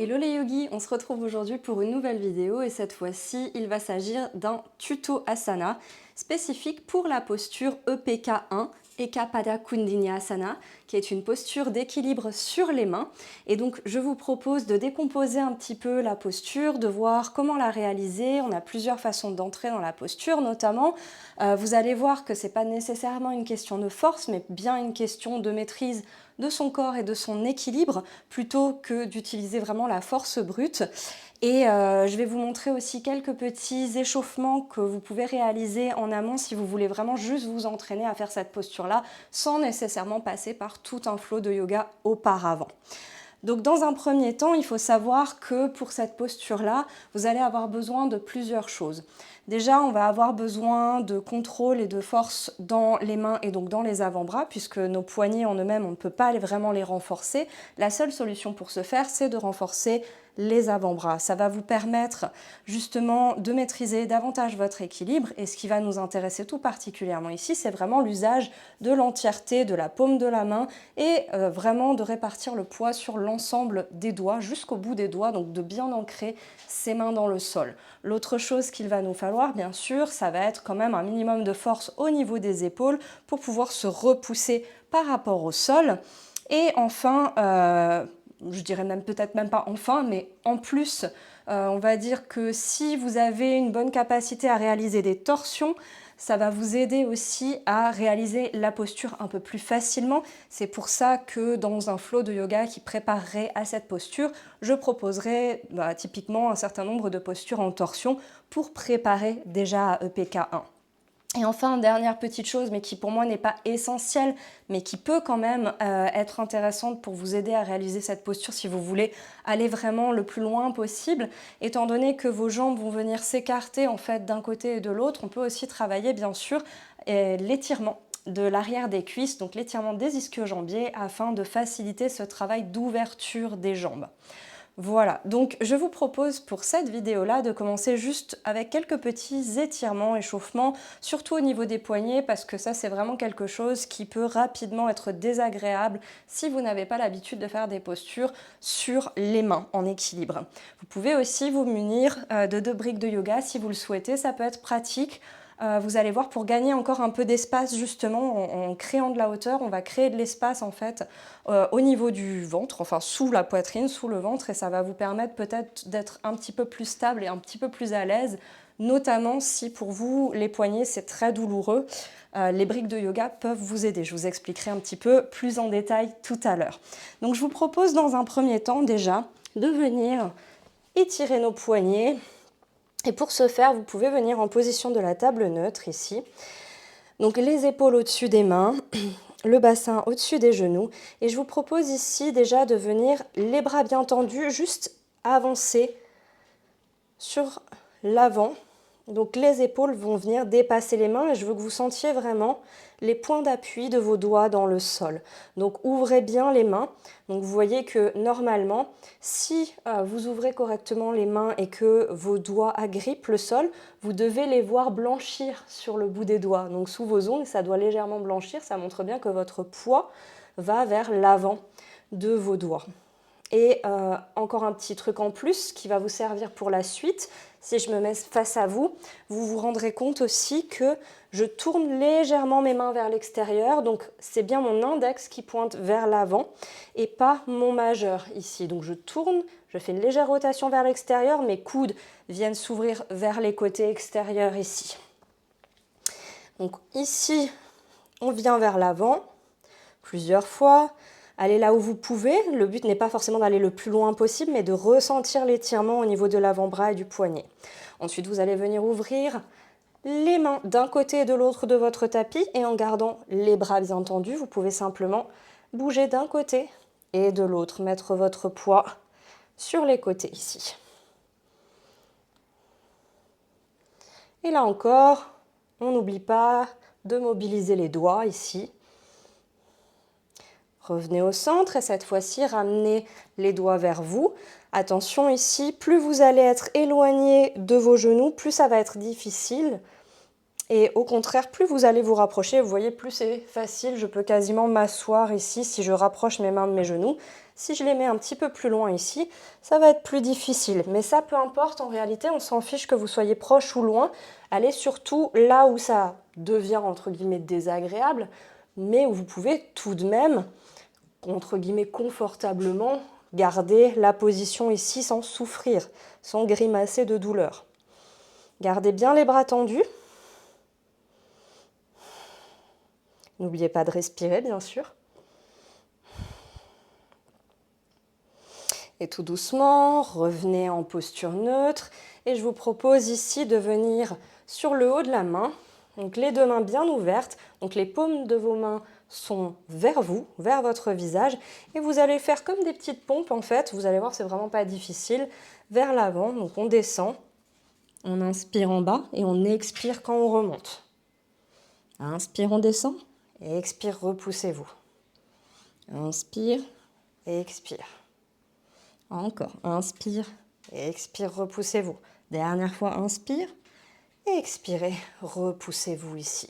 Hello les yogis, on se retrouve aujourd'hui pour une nouvelle vidéo et cette fois-ci, il va s'agir d'un tuto asana spécifique pour la posture EPK1, Eka Pada Kundinya Asana, qui est une posture d'équilibre sur les mains. Et donc, je vous propose de décomposer un petit peu la posture, de voir comment la réaliser. On a plusieurs façons d'entrer dans la posture, notamment. Vous allez voir que ce n'est pas nécessairement une question de force, mais bien une question de maîtrise de son corps et de son équilibre, plutôt que d'utiliser vraiment la force brute. Et je vais vous montrer aussi quelques petits échauffements que vous pouvez réaliser en amont si vous voulez vraiment juste vous entraîner à faire cette posture-là sans nécessairement passer par tout un flow de yoga auparavant. Donc dans un premier temps, il faut savoir que pour cette posture-là, vous allez avoir besoin de plusieurs choses. Déjà, on va avoir besoin de contrôle et de force dans les mains et donc dans les avant-bras, puisque nos poignets en eux-mêmes, on ne peut pas vraiment les renforcer. La seule solution pour ce faire, c'est de renforcer les avant-bras. Ça va vous permettre justement de maîtriser davantage votre équilibre et ce qui va nous intéresser tout particulièrement ici, c'est vraiment l'usage de l'entièreté de la paume de la main et vraiment de répartir le poids sur l'ensemble des doigts jusqu'au bout des doigts, donc de bien ancrer ses mains dans le sol. L'autre chose qu'il va nous falloir, bien sûr, ça va être quand même un minimum de force au niveau des épaules pour pouvoir se repousser par rapport au sol. Et enfin, je dirais même peut-être même pas enfin, mais en plus, on va dire que si vous avez une bonne capacité à réaliser des torsions, ça va vous aider aussi à réaliser la posture un peu plus facilement. C'est pour ça que dans un flow de yoga qui préparerait à cette posture, je proposerai typiquement un certain nombre de postures en torsion pour préparer déjà à EPK1. Et enfin, dernière petite chose, mais qui pour moi n'est pas essentielle, mais qui peut quand même être intéressante pour vous aider à réaliser cette posture si vous voulez aller vraiment le plus loin possible. Étant donné que vos jambes vont venir s'écarter en fait d'un côté et de l'autre, on peut aussi travailler bien sûr l'étirement de l'arrière des cuisses, donc l'étirement des ischio-jambiers afin de faciliter ce travail d'ouverture des jambes. Voilà, donc je vous propose pour cette vidéo-là de commencer juste avec quelques petits étirements, échauffements, surtout au niveau des poignets parce que ça c'est vraiment quelque chose qui peut rapidement être désagréable si vous n'avez pas l'habitude de faire des postures sur les mains en équilibre. Vous pouvez aussi vous munir de 2 briques de yoga si vous le souhaitez, ça peut être pratique. Vous allez voir, pour gagner encore un peu d'espace justement en créant de la hauteur, on va créer de l'espace en fait au niveau du ventre, enfin sous la poitrine, sous le ventre, et ça va vous permettre peut-être d'être un petit peu plus stable et un petit peu plus à l'aise, notamment si pour vous les poignets c'est très douloureux. Les briques de yoga peuvent vous aider. Je vous expliquerai un petit peu plus en détail tout à l'heure. Donc je vous propose dans un premier temps déjà de venir étirer nos poignets. Et pour ce faire, vous pouvez venir en position de la table neutre ici. Donc les épaules au-dessus des mains, le bassin au-dessus des genoux. Et je vous propose ici déjà de venir les bras bien tendus, juste avancer sur l'avant. Donc les épaules vont venir dépasser les mains et je veux que vous sentiez vraiment les points d'appui de vos doigts dans le sol. Donc ouvrez bien les mains. Donc vous voyez que normalement, si vous ouvrez correctement les mains et que vos doigts agrippent le sol, vous devez les voir blanchir sur le bout des doigts. Donc sous vos ongles, ça doit légèrement blanchir. Ça montre bien que votre poids va vers l'avant de vos doigts. Et encore un petit truc en plus qui va vous servir pour la suite. Si je me mets face à vous, vous vous rendrez compte aussi que je tourne légèrement mes mains vers l'extérieur. Donc c'est bien mon index qui pointe vers l'avant et pas mon majeur ici. Donc je tourne, je fais une légère rotation vers l'extérieur. Mes coudes viennent s'ouvrir vers les côtés extérieurs ici. Donc ici, on vient vers l'avant plusieurs fois. Allez là où vous pouvez. Le but n'est pas forcément d'aller le plus loin possible, mais de ressentir l'étirement au niveau de l'avant-bras et du poignet. Ensuite, vous allez venir ouvrir les mains d'un côté et de l'autre de votre tapis et en gardant les bras bien tendus, vous pouvez simplement bouger d'un côté et de l'autre. Mettre votre poids sur les côtés ici. Et là encore, on n'oublie pas de mobiliser les doigts ici. Revenez au centre et cette fois-ci, ramenez les doigts vers vous. Attention ici, plus vous allez être éloigné de vos genoux, plus ça va être difficile. Et au contraire, plus vous allez vous rapprocher, vous voyez, plus c'est facile. Je peux quasiment m'asseoir ici si je rapproche mes mains de mes genoux. Si je les mets un petit peu plus loin ici, ça va être plus difficile. Mais ça, peu importe, en réalité, on s'en fiche que vous soyez proche ou loin. Allez surtout là où ça devient, entre guillemets, désagréable, mais où vous pouvez tout de même, entre guillemets, confortablement, garder la position ici sans souffrir, sans grimacer de douleur. Gardez bien les bras tendus. N'oubliez pas de respirer, bien sûr. Et tout doucement, revenez en posture neutre. Et je vous propose ici de venir sur le haut de la main. Donc les deux mains bien ouvertes. Donc les paumes de vos mains sont vers vous, vers votre visage. Et vous allez faire comme des petites pompes en fait. Vous allez voir, c'est vraiment pas difficile. Vers l'avant, donc on descend. On inspire en bas et on expire quand on remonte. Inspire, on descend. Et expire, repoussez-vous. Inspire et expire. Encore, inspire et expire, repoussez-vous. Dernière fois, inspire et expirez, repoussez-vous ici.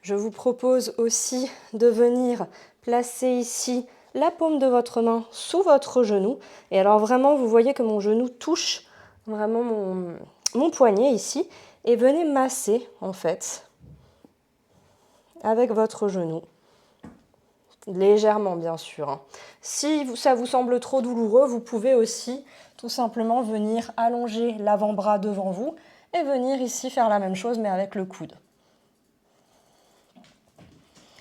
Je vous propose aussi de venir placer ici la paume de votre main sous votre genou. Et alors vraiment, vous voyez que mon genou touche vraiment mon poignet ici. Et venez masser en fait avec votre genou. Légèrement, bien sûr. Si ça vous semble trop douloureux, vous pouvez aussi tout simplement venir allonger l'avant-bras devant vous et venir ici faire la même chose, mais avec le coude.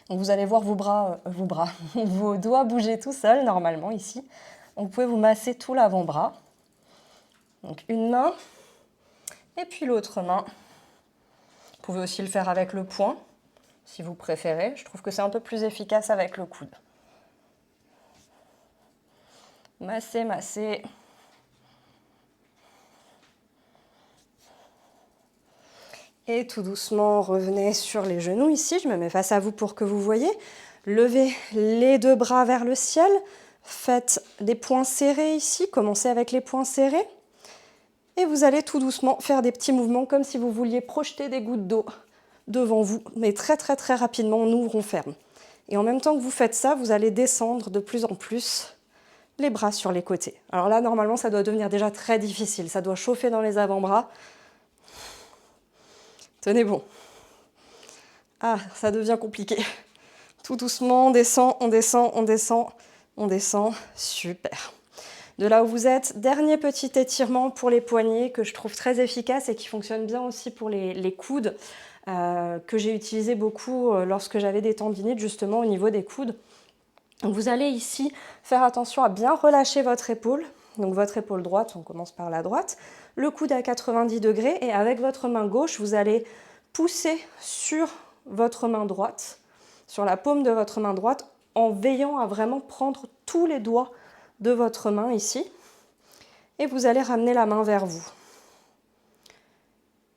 Donc vous allez voir vos doigts bouger tout seuls, normalement, ici. Donc vous pouvez vous masser tout l'avant-bras. Donc une main, et puis l'autre main. Vous pouvez aussi le faire avec le poing, si vous préférez. Je trouve que c'est un peu plus efficace avec le coude. Masser, masser. Et tout doucement, revenez sur les genoux ici. Je me mets face à vous pour que vous voyez. Levez les deux bras vers le ciel. Faites des poings serrés ici. Commencez avec les poings serrés. Et vous allez tout doucement faire des petits mouvements comme si vous vouliez projeter des gouttes d'eau devant vous. Mais très très très rapidement, on ouvre, on ferme. Et en même temps que vous faites ça, vous allez descendre de plus en plus les bras sur les côtés. Alors là, normalement, ça doit devenir déjà très difficile. Ça doit chauffer dans les avant-bras. Tenez bon. Ah, ça devient compliqué. Tout doucement, on descend, on descend, on descend, on descend. Super. De là où vous êtes, dernier petit étirement pour les poignets que je trouve très efficace et qui fonctionne bien aussi pour les coudes, que j'ai utilisé beaucoup lorsque j'avais des tendinites justement au niveau des coudes. Donc vous allez ici faire attention à bien relâcher votre épaule. Donc votre épaule droite, on commence par la droite, le coude à 90 degrés et avec votre main gauche, vous allez pousser sur votre main droite, sur la paume de votre main droite, en veillant à vraiment prendre tous les doigts de votre main ici. Et vous allez ramener la main vers vous.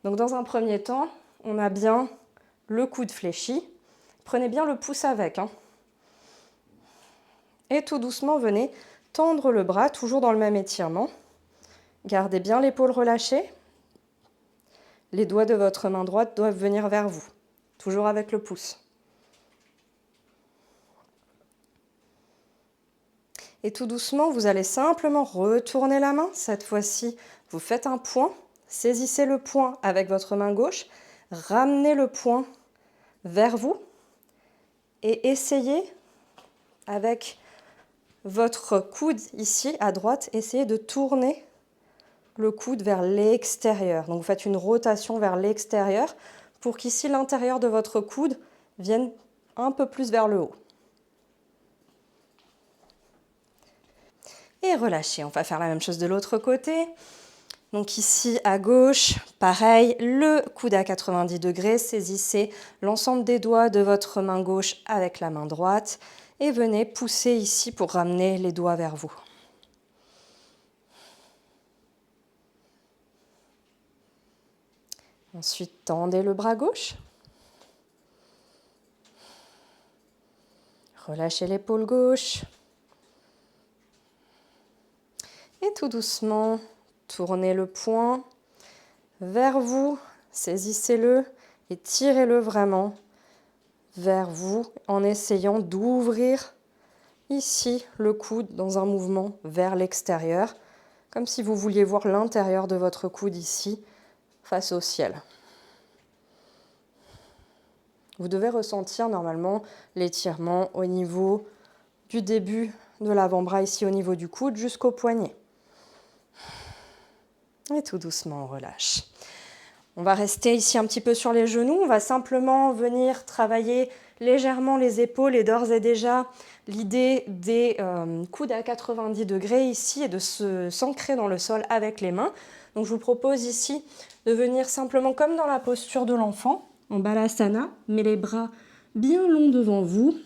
Donc dans un premier temps, on a bien le coude fléchi. Prenez bien le pouce avec. Et tout doucement, venez tendre le bras, toujours dans le même étirement. Gardez bien l'épaule relâchée. Les doigts de votre main droite doivent venir vers vous, toujours avec le pouce. Et tout doucement, vous allez simplement retourner la main. Cette fois-ci, vous faites un point. Saisissez le poing avec votre main gauche. Ramenez le poing vers vous. Et essayez, avec votre coude ici à droite, essayez de tourner le coude vers l'extérieur. Donc vous faites une rotation vers l'extérieur pour qu'ici l'intérieur de votre coude vienne un peu plus vers le haut. Et relâchez. On va faire la même chose de l'autre côté. Donc ici à gauche, pareil, le coude à 90 degrés. Saisissez l'ensemble des doigts de votre main gauche avec la main droite et venez pousser ici pour ramener les doigts vers vous. Ensuite, tendez le bras gauche. Relâchez l'épaule gauche. Et tout doucement, tournez le poing vers vous, saisissez-le et tirez-le vraiment vers vous en essayant d'ouvrir ici le coude dans un mouvement vers l'extérieur, comme si vous vouliez voir l'intérieur de votre coude ici face au ciel. Vous devez ressentir normalement l'étirement au niveau du début de l'avant-bras, ici au niveau du coude, jusqu'au poignet. Et tout doucement, on relâche. On va rester ici un petit peu sur les genoux. On va simplement venir travailler légèrement les épaules et d'ores et déjà, l'idée des coudes à 90 degrés ici est de s'ancrer dans le sol avec les mains. Donc je vous propose ici de venir simplement comme dans la posture de l'enfant, en balasana, mais les bras bien longs devant vous,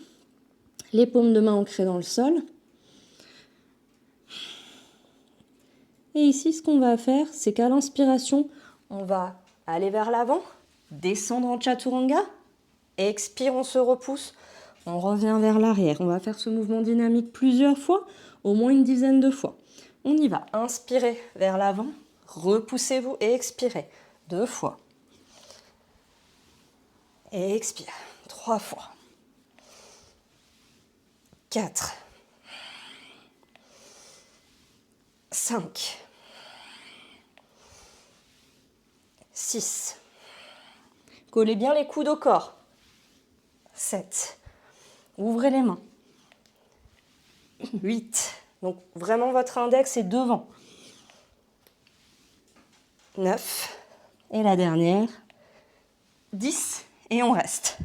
les paumes de main ancrées dans le sol. Et ici, ce qu'on va faire, c'est qu'à l'inspiration, on va aller vers l'avant, descendre en chaturanga, expire, on se repousse, on revient vers l'arrière. On va faire ce mouvement dynamique plusieurs fois, au moins une dizaine de fois. On y va, inspirez vers l'avant, repoussez-vous et expirez 2 fois. Et expire 3 fois. 4. 5. 6. Collez bien les coudes au corps. 7. Ouvrez les mains. 8. Donc vraiment votre index est devant. 9. Et la dernière. 10. Et on reste.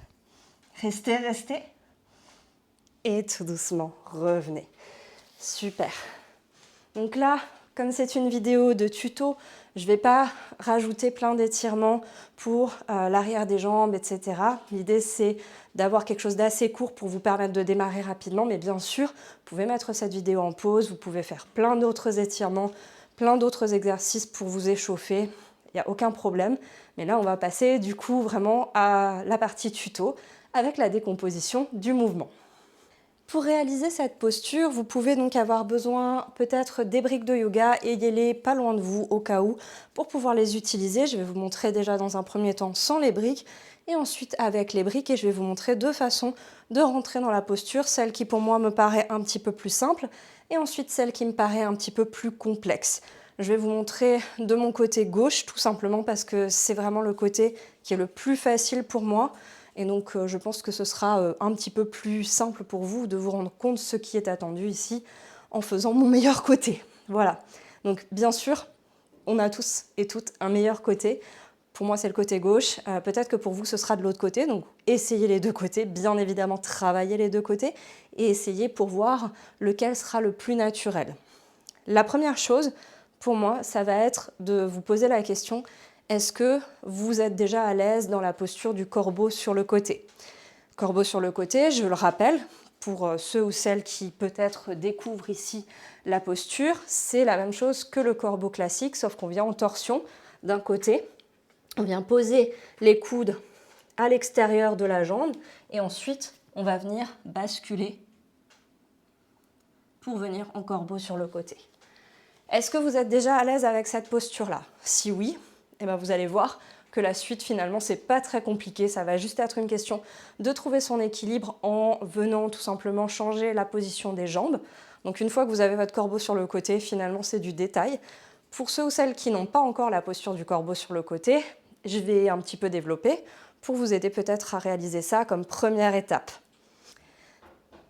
Restez, restez. Et tout doucement, revenez. Super. Donc là, comme c'est une vidéo de tuto, je ne vais pas rajouter plein d'étirements pour l'arrière des jambes, etc. L'idée, c'est d'avoir quelque chose d'assez court pour vous permettre de démarrer rapidement. Mais bien sûr, vous pouvez mettre cette vidéo en pause, vous pouvez faire plein d'autres étirements, plein d'autres exercices pour vous échauffer. Il n'y a aucun problème. Mais là, on va passer du coup vraiment à la partie tuto avec la décomposition du mouvement. Pour réaliser cette posture, vous pouvez donc avoir besoin peut-être des briques de yoga, ayez-les pas loin de vous au cas où pour pouvoir les utiliser. Je vais vous montrer déjà dans un premier temps sans les briques et ensuite avec les briques et je vais vous montrer 2 façons de rentrer dans la posture, celle qui pour moi me paraît un petit peu plus simple et ensuite celle qui me paraît un petit peu plus complexe. Je vais vous montrer de mon côté gauche tout simplement parce que c'est vraiment le côté qui est le plus facile pour moi. Et donc, je pense que ce sera un petit peu plus simple pour vous de vous rendre compte de ce qui est attendu ici en faisant mon meilleur côté. Voilà. Donc, bien sûr, on a tous et toutes un meilleur côté. Pour moi, c'est le côté gauche. Peut-être que pour vous, ce sera de l'autre côté. Donc, essayez les 2 côtés. Bien évidemment, travaillez les 2 côtés et essayez pour voir lequel sera le plus naturel. La première chose, pour moi, ça va être de vous poser la question: est-ce que vous êtes déjà à l'aise dans la posture du corbeau sur le côté? Corbeau sur le côté, je le rappelle, pour ceux ou celles qui peut-être découvrent ici la posture, c'est la même chose que le corbeau classique, sauf qu'on vient en torsion d'un côté. On vient poser les coudes à l'extérieur de la jambe et ensuite on va venir basculer pour venir en corbeau sur le côté. Est-ce que vous êtes déjà à l'aise avec cette posture-là? Si oui, eh bien vous allez voir que la suite finalement c'est pas très compliqué, ça va juste être une question de trouver son équilibre en venant tout simplement changer la position des jambes. Donc une fois que vous avez votre corbeau sur le côté, finalement c'est du détail. Pour ceux ou celles qui n'ont pas encore la posture du corbeau sur le côté, je vais un petit peu développer pour vous aider peut-être à réaliser ça comme première étape.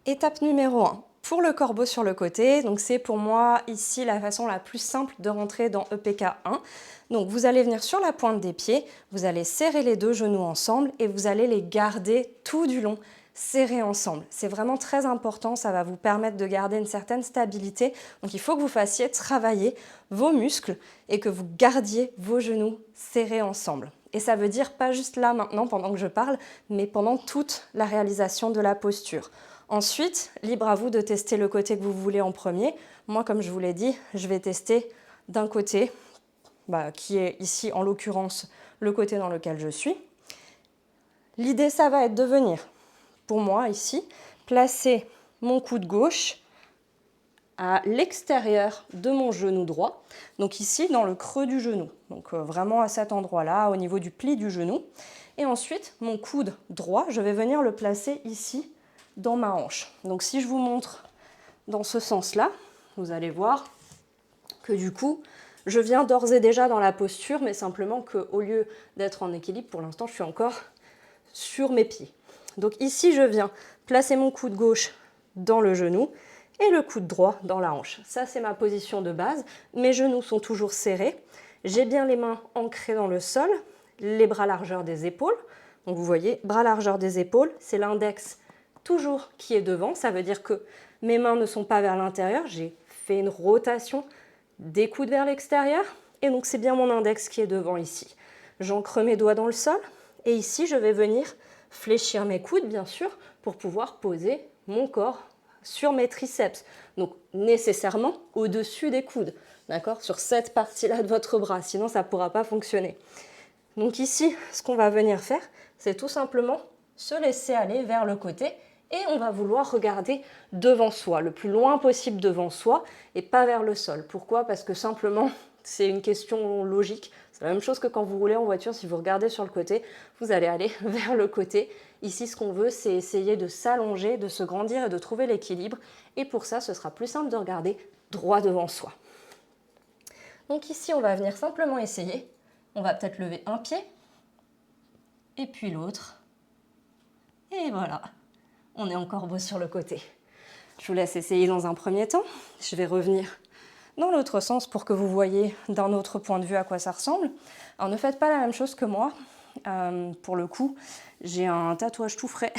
Étape numéro 1. Pour le corbeau sur le côté, donc c'est pour moi ici la façon la plus simple de rentrer dans EPK 1. Donc vous allez venir sur la pointe des pieds, vous allez serrer les 2 genoux ensemble et vous allez les garder tout du long, serrés ensemble. C'est vraiment très important, ça va vous permettre de garder une certaine stabilité. Donc il faut que vous fassiez travailler vos muscles et que vous gardiez vos genoux serrés ensemble. Et ça veut dire pas juste là maintenant pendant que je parle, mais pendant toute la réalisation de la posture. Ensuite, libre à vous de tester le côté que vous voulez en premier. Moi, comme je vous l'ai dit, je vais tester d'un côté, qui est ici en l'occurrence le côté dans lequel je suis. L'idée, ça va être de venir, pour moi ici, placer mon coude gauche à l'extérieur de mon genou droit, donc ici dans le creux du genou, donc vraiment à cet endroit-là, au niveau du pli du genou. Et ensuite, mon coude droit, je vais venir le placer ici, dans ma hanche. Donc si je vous montre dans ce sens-là, vous allez voir que du coup, je viens d'ores et déjà dans la posture, mais simplement qu'au lieu d'être en équilibre, pour l'instant, je suis encore sur mes pieds. Donc ici, je viens placer mon coude gauche dans le genou et le coude droit dans la hanche. Ça, c'est ma position de base. Mes genoux sont toujours serrés. J'ai bien les mains ancrées dans le sol, les bras largeur des épaules. Donc vous voyez, bras largeur des épaules, c'est l'index toujours qui est devant. Ça veut dire que mes mains ne sont pas vers l'intérieur. J'ai fait une rotation des coudes vers l'extérieur. Et donc c'est bien mon index qui est devant ici. J'ancre mes doigts dans le sol. Et ici, je vais venir fléchir mes coudes, bien sûr, pour pouvoir poser mon corps sur mes triceps. Donc nécessairement au-dessus des coudes, d'accord, sur cette partie-là de votre bras, sinon ça ne pourra pas fonctionner. Donc ici, ce qu'on va venir faire, c'est tout simplement se laisser aller vers le côté et on va vouloir regarder devant soi, le plus loin possible devant soi et pas vers le sol. Pourquoi? Parce que simplement, c'est une question logique. C'est la même chose que quand vous roulez en voiture, si vous regardez sur le côté, vous allez aller vers le côté. Ici, ce qu'on veut, c'est essayer de s'allonger, de se grandir et de trouver l'équilibre. Et pour ça, ce sera plus simple de regarder droit devant soi. Donc ici, on va venir simplement essayer. On va peut-être lever un pied, et puis l'autre. Et voilà, on est encore beau sur le côté. Je vous laisse essayer dans un premier temps. Je vais revenir dans l'autre sens pour que vous voyez d'un autre point de vue à quoi ça ressemble. Alors ne faites pas la même chose que moi. Pour le coup, j'ai un tatouage tout frais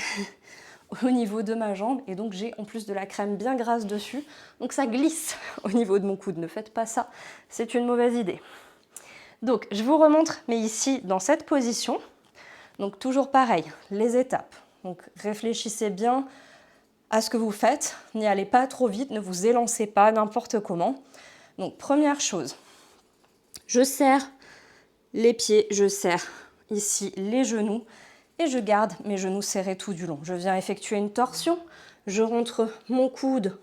au niveau de ma jambe et donc j'ai en plus de la crème bien grasse dessus. Donc ça glisse au niveau de mon coude. Ne faites pas ça, c'est une mauvaise idée. Donc je vous remontre, mais ici dans cette position. Donc toujours pareil, les étapes. Donc réfléchissez bien à ce que vous faites. N'y allez pas trop vite, ne vous élancez pas n'importe comment. Donc première chose, je serre les pieds, je serre ici les genoux et je garde mes genoux serrés tout du long. Je viens effectuer une torsion, je rentre mon coude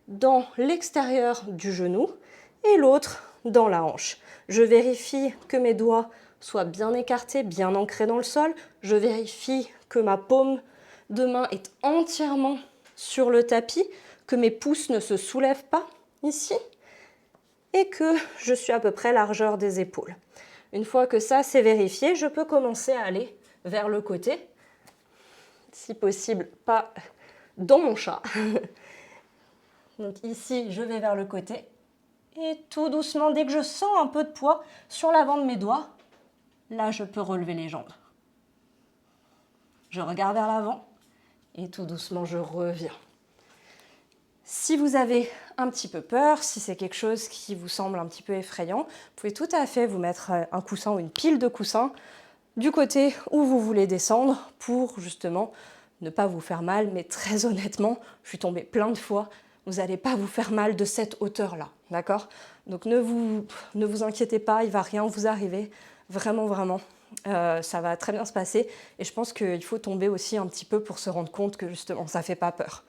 dans l'extérieur du genou et l'autre dans la hanche. Je vérifie que mes doigts soient bien écartés, bien ancrés dans le sol. Je vérifie que ma paume de main est entièrement sur le tapis, que mes pouces ne se soulèvent pas ici et que je suis à peu près largeur des épaules. Une fois que ça c'est vérifié, je peux commencer à aller vers le côté, si possible pas dans mon chat. Donc ici, je vais vers le côté et tout doucement, dès que je sens un peu de poids sur l'avant de mes doigts, là je peux relever les jambes. Je regarde vers l'avant et tout doucement je reviens. Si vous avez un petit peu peur, si c'est quelque chose qui vous semble un petit peu effrayant, vous pouvez tout à fait vous mettre un coussin ou une pile de coussins du côté où vous voulez descendre pour justement ne pas vous faire mal. Mais très honnêtement, je suis tombée plein de fois, vous n'allez pas vous faire mal de cette hauteur-là, d'accord? Donc ne vous inquiétez pas, il ne va rien vous arriver, vraiment, vraiment. Ça va très bien se passer et je pense qu'il faut tomber aussi un petit peu pour se rendre compte que justement ça ne fait pas peur.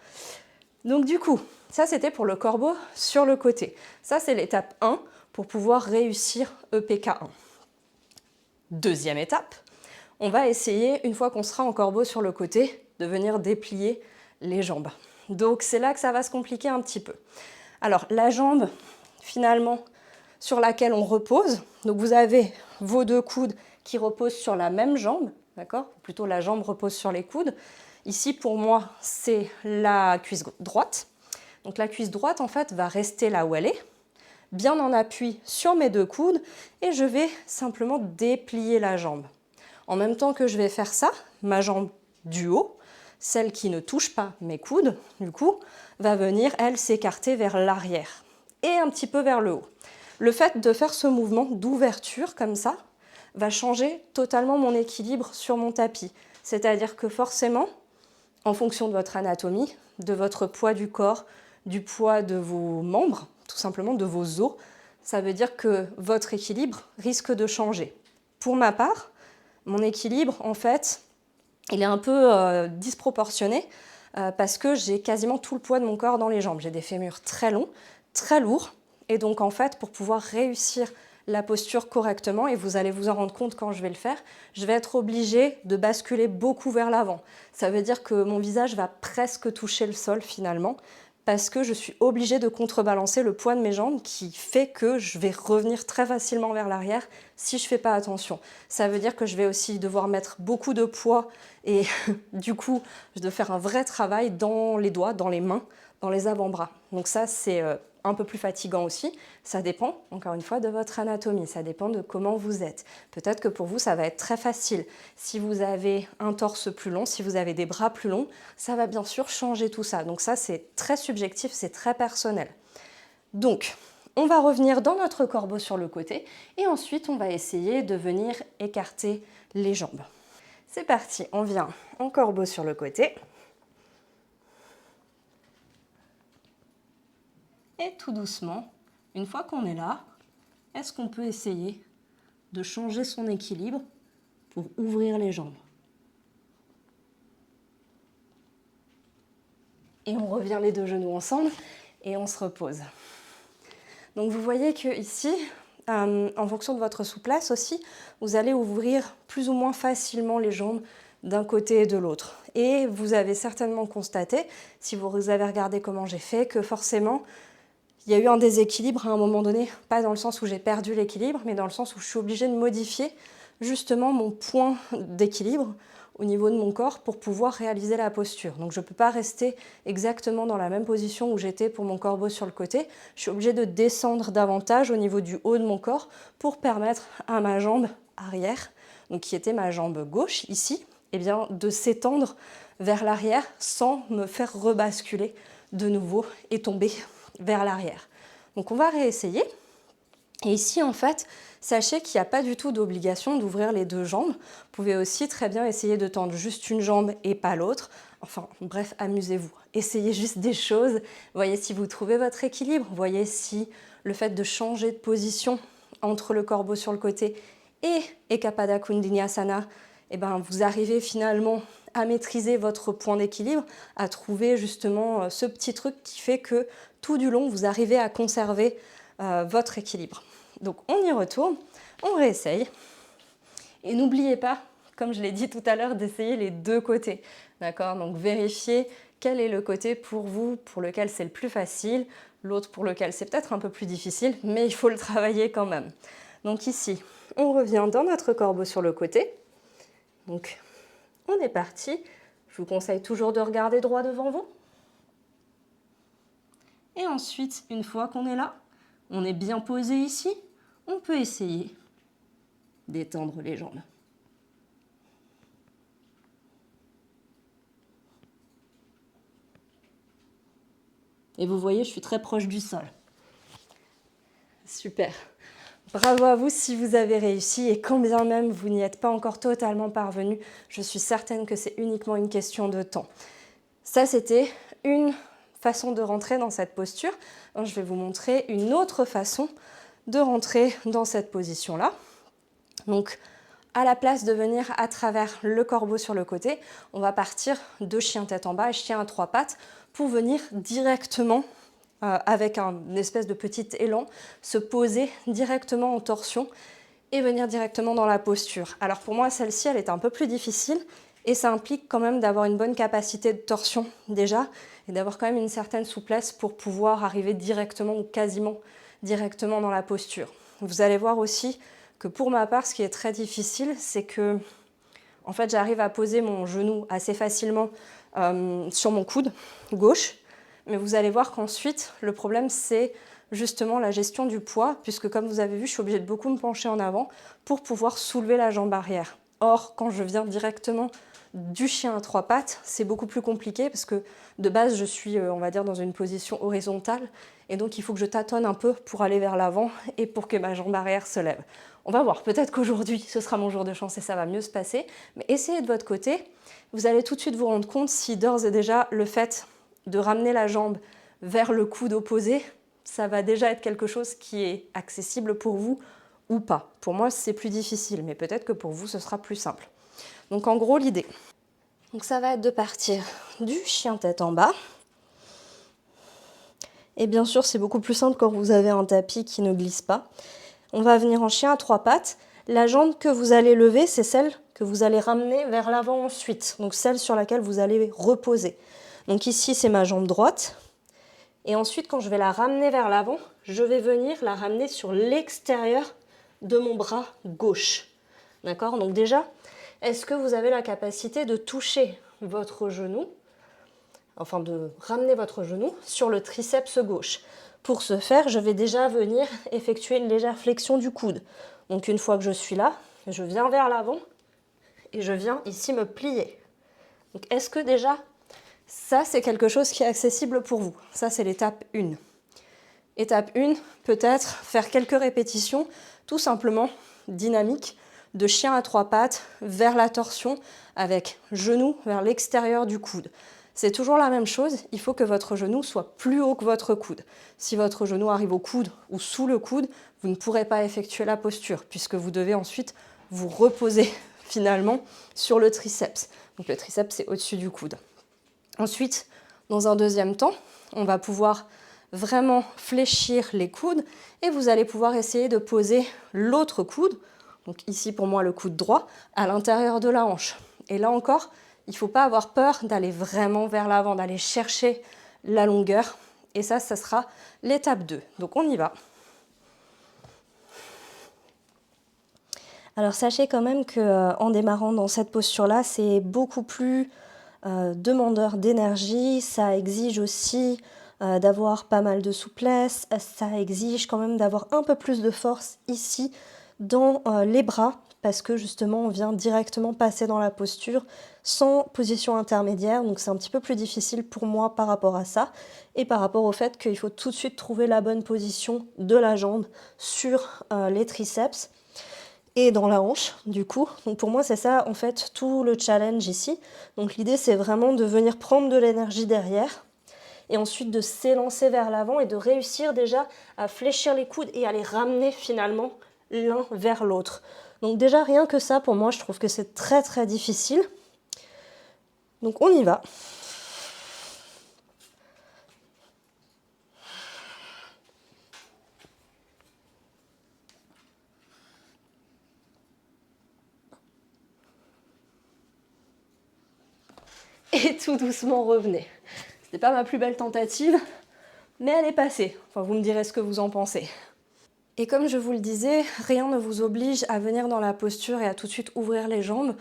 Donc du coup, ça c'était pour le corbeau sur le côté. Ça c'est l'étape 1 pour pouvoir réussir EPK1. Deuxième étape, on va essayer, une fois qu'on sera en corbeau sur le côté, de venir déplier les jambes. Donc c'est là que ça va se compliquer un petit peu. Alors la jambe finalement sur laquelle on repose, donc vous avez vos deux coudes qui reposent sur la même jambe, d'accord? Plutôt la jambe repose sur les coudes. Ici, pour moi, c'est la cuisse droite. Donc la cuisse droite, en fait, va rester là où elle est, bien en appui sur mes deux coudes, et je vais simplement déplier la jambe. En même temps que je vais faire ça, ma jambe du haut, celle qui ne touche pas mes coudes, du coup, va venir, elle, s'écarter vers l'arrière et un petit peu vers le haut. Le fait de faire ce mouvement d'ouverture comme ça va changer totalement mon équilibre sur mon tapis. C'est-à-dire que forcément, en fonction de votre anatomie, de votre poids du corps, du poids de vos membres, tout simplement de vos os, ça veut dire que votre équilibre risque de changer. Pour ma part, mon équilibre, en fait, il est un peu disproportionné parce que j'ai quasiment tout le poids de mon corps dans les jambes. J'ai des fémurs très longs, très lourds, et donc en fait, pour pouvoir réussir la posture correctement, et vous allez vous en rendre compte quand je vais le faire, je vais être obligée de basculer beaucoup vers l'avant. Ça veut dire que mon visage va presque toucher le sol finalement, parce que je suis obligée de contrebalancer le poids de mes jambes qui fait que je vais revenir très facilement vers l'arrière si je ne fais pas attention. Ça veut dire que je vais aussi devoir mettre beaucoup de poids et du coup, je dois faire un vrai travail dans les doigts, dans les mains, dans les avant-bras. Donc ça, c'est un peu plus fatigant aussi. Ça dépend, encore une fois, de votre anatomie. Ça dépend de comment vous êtes. Peut-être que pour vous, ça va être très facile. Si vous avez un torse plus long, si vous avez des bras plus longs, ça va bien sûr changer tout ça. Donc ça, c'est très subjectif, c'est très personnel. Donc, on va revenir dans notre corbeau sur le côté et ensuite, on va essayer de venir écarter les jambes. C'est parti, on vient en corbeau sur le côté. Et tout doucement, une fois qu'on est là, est-ce qu'on peut essayer de changer son équilibre pour ouvrir les jambes? Et on revient les deux genoux ensemble et on se repose. Donc vous voyez que ici, en fonction de votre souplesse aussi, vous allez ouvrir plus ou moins facilement les jambes d'un côté et de l'autre. Et vous avez certainement constaté, si vous avez regardé comment j'ai fait, que forcément, il y a eu un déséquilibre à un moment donné, pas dans le sens où j'ai perdu l'équilibre, mais dans le sens où je suis obligée de modifier justement mon point d'équilibre au niveau de mon corps pour pouvoir réaliser la posture. Donc je ne peux pas rester exactement dans la même position où j'étais pour mon corbeau sur le côté. Je suis obligée de descendre davantage au niveau du haut de mon corps pour permettre à ma jambe arrière, donc qui était ma jambe gauche ici, eh bien, de s'étendre vers l'arrière sans me faire rebasculer de nouveau et tomber vers l'arrière. Donc on va réessayer. Et ici, en fait, sachez qu'il n'y a pas du tout d'obligation d'ouvrir les deux jambes. Vous pouvez aussi très bien essayer de tendre juste une jambe et pas l'autre. Enfin, bref, amusez-vous. Essayez juste des choses. Voyez si vous trouvez votre équilibre. Voyez si le fait de changer de position entre le corbeau sur le côté et Ekapada Kundiniyasana, eh ben, vous arrivez finalement à maîtriser votre point d'équilibre, à trouver justement ce petit truc qui fait que tout du long, vous arrivez à conserver votre équilibre. Donc on y retourne, on réessaye. Et n'oubliez pas, comme je l'ai dit tout à l'heure, d'essayer les deux côtés. D'accord? Donc vérifiez quel est le côté pour vous, pour lequel c'est le plus facile, l'autre pour lequel c'est peut-être un peu plus difficile, mais il faut le travailler quand même. Donc ici, on revient dans notre corbeau sur le côté. Donc on est parti. Je vous conseille toujours de regarder droit devant vous. Et ensuite, une fois qu'on est là, on est bien posé ici, on peut essayer d'étendre les jambes. Et vous voyez, je suis très proche du sol. Super. Bravo à vous si vous avez réussi et quand bien même vous n'y êtes pas encore totalement parvenu, je suis certaine que c'est uniquement une question de temps. Ça, c'était une façon de rentrer dans cette posture. Alors, je vais vous montrer une autre façon de rentrer dans cette position-là. Donc, à la place de venir à travers le corbeau sur le côté, on va partir de chien tête en bas et chien à trois pattes pour venir directement, avec une espèce de petit élan, se poser directement en torsion et venir directement dans la posture. Alors pour moi, celle-ci, elle est un peu plus difficile et ça implique quand même d'avoir une bonne capacité de torsion déjà et d'avoir quand même une certaine souplesse pour pouvoir arriver directement ou quasiment directement dans la posture. Vous allez voir aussi que pour ma part, ce qui est très difficile, c'est que en fait, j'arrive à poser mon genou assez facilement sur mon coude gauche, mais vous allez voir qu'ensuite, le problème, c'est justement la gestion du poids, puisque comme vous avez vu, je suis obligée de beaucoup me pencher en avant pour pouvoir soulever la jambe arrière. Or, quand je viens directement du chien à trois pattes, c'est beaucoup plus compliqué parce que de base, je suis, on va dire, dans une position horizontale et donc il faut que je tâtonne un peu pour aller vers l'avant et pour que ma jambe arrière se lève. On va voir, peut-être qu'aujourd'hui, ce sera mon jour de chance et ça va mieux se passer, mais essayez de votre côté. Vous allez tout de suite vous rendre compte si d'ores et déjà le fait de ramener la jambe vers le coude opposé, ça va déjà être quelque chose qui est accessible pour vous ou pas. Pour moi, c'est plus difficile, mais peut-être que pour vous, ce sera plus simple. Donc en gros, l'idée, donc ça va être de partir du chien tête en bas. Et bien sûr, c'est beaucoup plus simple quand vous avez un tapis qui ne glisse pas. on va venir en chien à 3 pattes. La jambe que vous allez lever, c'est celle que vous allez ramener vers l'avant ensuite, donc celle sur laquelle vous allez reposer. Donc ici, c'est ma jambe droite. Et ensuite, quand je vais la ramener vers l'avant, je vais venir la ramener sur l'extérieur de mon bras gauche. D'accord? Donc déjà, est-ce que vous avez la capacité de toucher votre genou, enfin de ramener votre genou sur le triceps gauche? Pour ce faire, je vais déjà venir effectuer une légère flexion du coude. Donc une fois que je suis là, je viens vers l'avant et je viens ici me plier. Donc est-ce que déjà, ça c'est quelque chose qui est accessible pour vous? Ça c'est l'étape 1. Étape 1, peut-être faire quelques répétitions, tout simplement dynamiques, de chien à 3 pattes vers la torsion avec genou vers l'extérieur du coude. C'est toujours la même chose, il faut que votre genou soit plus haut que votre coude. Si votre genou arrive au coude ou sous le coude, vous ne pourrez pas effectuer la posture puisque vous devez ensuite vous reposer finalement sur le triceps. Donc le triceps c'est au-dessus du coude. Ensuite, dans un deuxième temps, on va pouvoir vraiment fléchir les coudes et vous allez pouvoir essayer de poser l'autre coude, donc ici pour moi le coude droit, à l'intérieur de la hanche. Et là encore, il ne faut pas avoir peur d'aller vraiment vers l'avant, d'aller chercher la longueur. Et ça sera l'étape 2. Donc on y va. Alors sachez quand même qu'en démarrant dans cette posture-là, c'est beaucoup plus demandeur d'énergie. Ça exige aussi d'avoir pas mal de souplesse. Ça exige quand même d'avoir un peu plus de force ici dans les bras parce que justement on vient directement passer dans la posture sans position intermédiaire, donc c'est un petit peu plus difficile pour moi par rapport à ça et par rapport au fait qu'il faut tout de suite trouver la bonne position de la jambe sur les triceps et dans la hanche du coup. Donc pour moi c'est ça en fait tout le challenge ici. Donc l'idée c'est vraiment de venir prendre de l'énergie derrière et ensuite de s'élancer vers l'avant et de réussir déjà à fléchir les coudes et à les ramener finalement l'un vers l'autre. Donc déjà rien que ça pour moi je trouve que c'est très très difficile. Donc on y va. Et tout doucement revenez. C'était pas ma plus belle tentative, mais elle est passée. Enfin vous me direz ce que vous en pensez. Et comme je vous le disais, rien ne vous oblige à venir dans la posture et à tout de suite ouvrir les jambes.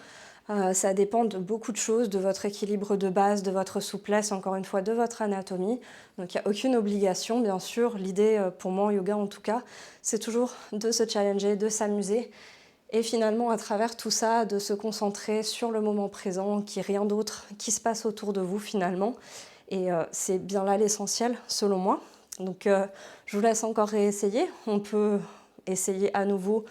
Ça dépend de beaucoup de choses, de votre équilibre de base, de votre souplesse, encore une fois, de votre anatomie. Donc il n'y a aucune obligation, bien sûr. L'idée, pour moi en yoga en tout cas, c'est toujours de se challenger, de s'amuser. Et finalement, à travers tout ça, de se concentrer sur le moment présent, qu'il n'y ait rien d'autre qui se passe autour de vous finalement. Et c'est bien là l'essentiel, selon moi. Donc je vous laisse encore réessayer. On peut essayer à nouveau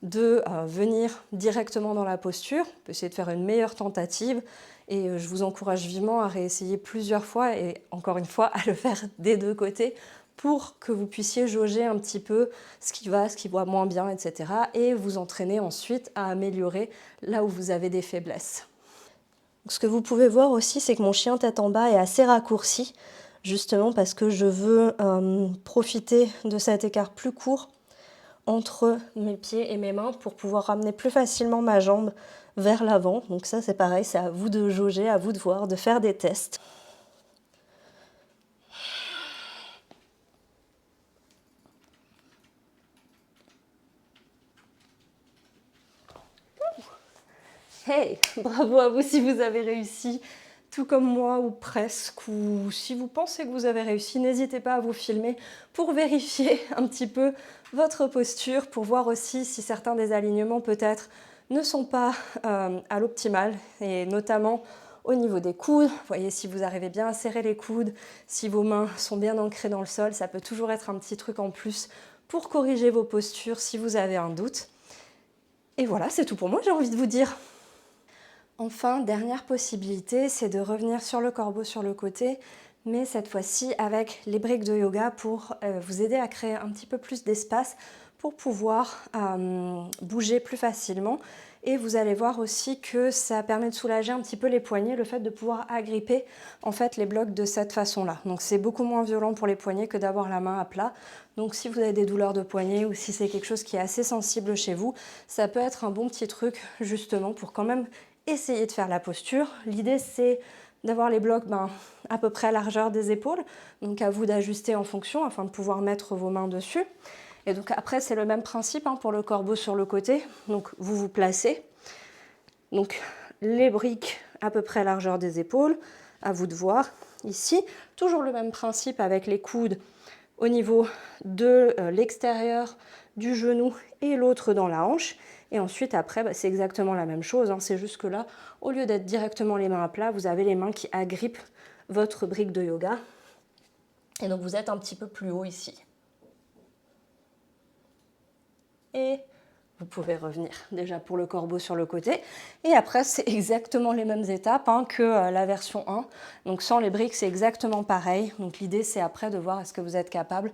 de venir directement dans la posture. On peut essayer de faire une meilleure tentative. Et je vous encourage vivement à réessayer plusieurs fois et encore une fois à le faire des deux côtés pour que vous puissiez jauger un petit peu ce qui va moins bien, etc. et vous entraîner ensuite à améliorer là où vous avez des faiblesses. Donc, ce que vous pouvez voir aussi, c'est que mon chien tête en bas est assez raccourci, justement parce que je veux profiter de cet écart plus court entre mes pieds et mes mains pour pouvoir ramener plus facilement ma jambe vers l'avant. Donc ça, c'est pareil, c'est à vous de jauger, à vous de voir, de faire des tests. Hey, bravo à vous si vous avez réussi, tout comme moi ou presque, ou si vous pensez que vous avez réussi, n'hésitez pas à vous filmer pour vérifier un petit peu votre posture, pour voir aussi si certains des alignements peut-être ne sont pas à l'optimal, et notamment au niveau des coudes. Vous voyez si vous arrivez bien à serrer les coudes, si vos mains sont bien ancrées dans le sol, ça peut toujours être un petit truc en plus pour corriger vos postures si vous avez un doute. Et voilà, c'est tout pour moi, j'ai envie de vous dire. Enfin, dernière possibilité, c'est de revenir sur le corbeau sur le côté, mais cette fois-ci avec les briques de yoga pour vous aider à créer un petit peu plus d'espace pour pouvoir bouger plus facilement Et vous allez voir aussi que ça permet de soulager un petit peu les poignets, le fait de pouvoir agripper en fait les blocs de cette façon-là. Donc c'est beaucoup moins violent pour les poignets que d'avoir la main à plat. Donc si vous avez des douleurs de poignets ou si c'est quelque chose qui est assez sensible chez vous, ça peut être un bon petit truc justement pour quand même essayer de faire la posture. L'idée c'est d'avoir les blocs à peu près à la largeur des épaules, donc à vous d'ajuster en fonction afin de pouvoir mettre vos mains dessus. Et donc après c'est le même principe pour le corbeau sur le côté, donc vous vous placez, donc les briques à peu près à la largeur des épaules, à vous de voir ici, toujours le même principe avec les coudes au niveau de l'extérieur du genou et l'autre dans la hanche. Et ensuite, après, c'est exactement la même chose. C'est juste que là, au lieu d'être directement les mains à plat, vous avez les mains qui agrippent votre brique de yoga. Et donc, vous êtes un petit peu plus haut ici. Et vous pouvez revenir déjà pour le corbeau sur le côté. Et après, c'est exactement les mêmes étapes que la version 1. Donc, sans les briques, c'est exactement pareil. Donc, l'idée, c'est après de voir est-ce que vous êtes capable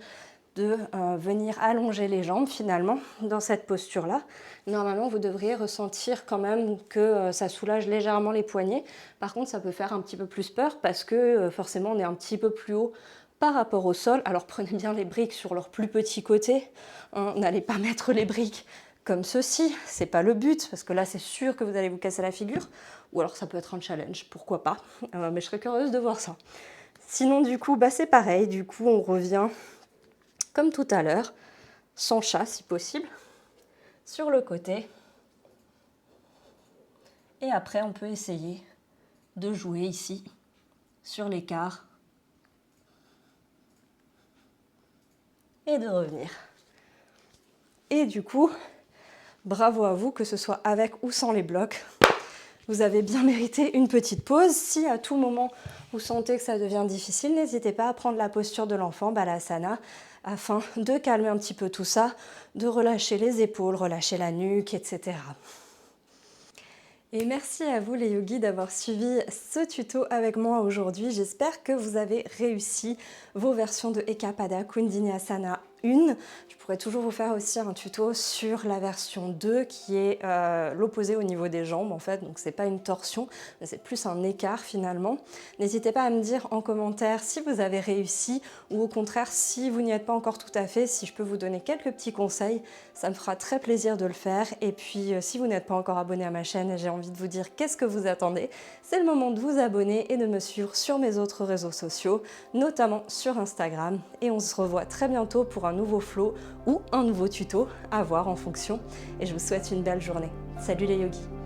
de venir allonger les jambes finalement dans cette posture-là. Normalement, vous devriez ressentir quand même que ça soulage légèrement les poignets. Par contre, ça peut faire un petit peu plus peur parce que forcément, on est un petit peu plus haut par rapport au sol. Alors, prenez bien les briques sur leur plus petit côté. N'allez pas mettre les briques comme ceci, c'est pas le but, parce que là, c'est sûr que vous allez vous casser la figure. Ou alors, ça peut être un challenge, pourquoi pas. Mais je serais curieuse de voir ça. Sinon, du coup, c'est pareil. Du coup, on revient comme tout à l'heure, sans chat si possible, sur le côté. Et après, on peut essayer de jouer ici, sur l'écart, et de revenir. Et du coup, bravo à vous, que ce soit avec ou sans les blocs. Vous avez bien mérité une petite pause. Si à tout moment vous sentez que ça devient difficile, n'hésitez pas à prendre la posture de l'enfant, Balasana, afin de calmer un petit peu tout ça, de relâcher les épaules, relâcher la nuque, etc. Et merci à vous les yogis d'avoir suivi ce tuto avec moi aujourd'hui. J'espère que vous avez réussi vos versions de Ekapada Kundiniasana 1. Je pourrais toujours vous faire aussi un tuto sur la version 2 qui est l'opposé au niveau des jambes en fait. Donc c'est pas une torsion, mais c'est plus un écart finalement. N'hésitez pas à me dire en commentaire si vous avez réussi ou au contraire si vous n'y êtes pas encore tout à fait, si je peux vous donner quelques petits conseils. Ça me fera très plaisir de le faire. Et puis si vous n'êtes pas encore abonné à ma chaîne, j'ai envie de vous dire qu'est-ce que vous attendez. C'est le moment de vous abonner et de me suivre sur mes autres réseaux sociaux, notamment sur Instagram. Et on se revoit très bientôt pour un nouveau flow ou un nouveau tuto à voir en fonction. Et je vous souhaite une belle journée. Salut les yogis!